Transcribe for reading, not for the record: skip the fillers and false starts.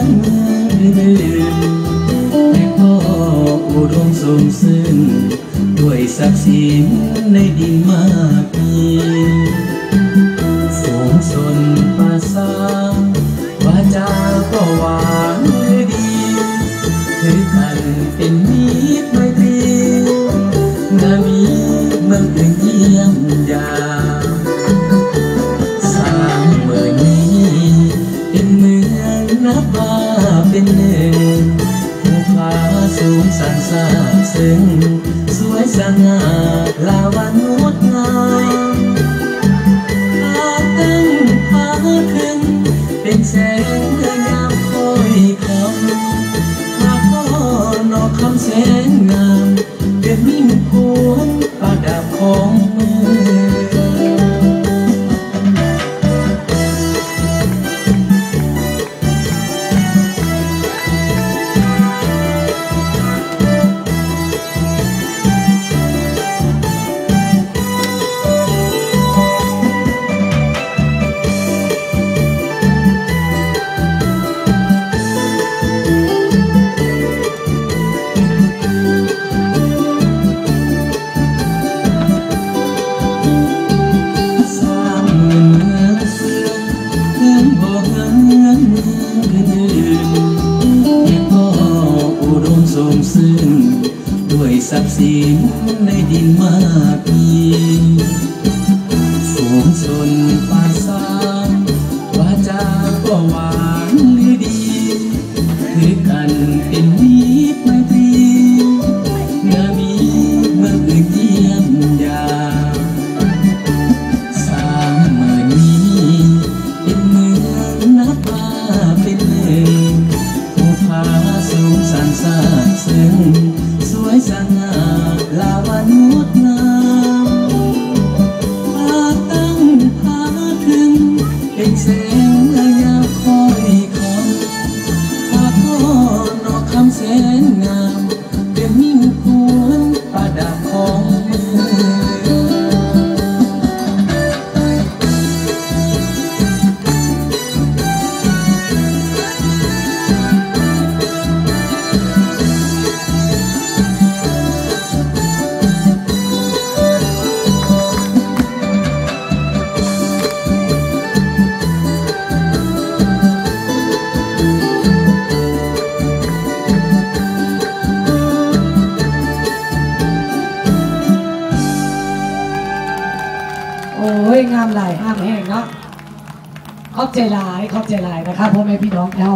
อนเมืองอื่นแต่ก็อุดมสมซึ้งด้วยศักดิ์ศรีในดินมากมีสูงชนภาษาวาจาก็หวานดีถือกันเป็นมิตรไมตรีนามีเมืองอื่นเยี่ยมยามสร้างเมืองนี้เป็นเมืองนับว่าเป็นหนึ่งภูผาสูงสันสาบซึ้งสวยสง่าลาวันงดงามพาตั้งพาขึ้นเป็นแสงเมื่อยามคอยคำพาพ่อนอกคำแสงงามเป็นมิ่งพวงประดับของเมืองด้วยศักดิ์ศรีในดินมากมีสูงชนภาษาวาจาก็หวานดีถือกันเป็นมิตรไมตรีนามีเมืองอื่นเยี่ยมยามสร้างเมืองนี้เป็นเมืองนับว่าเป็นหนึ่งภูผาสูงสันสาบซึ้งสวยสง่าลาวันงดงามพาตั้งพาถึงเป็นแสงเมื่อยามคอยคำพาพ่อนอกคำแสนงามเป็นมิ่งพวงประดับของเมืองโอ้ยงามหลายห้ามแห้งเนาะขอบใจหลายนะครับพ่อแม่พี่น้องเจ้า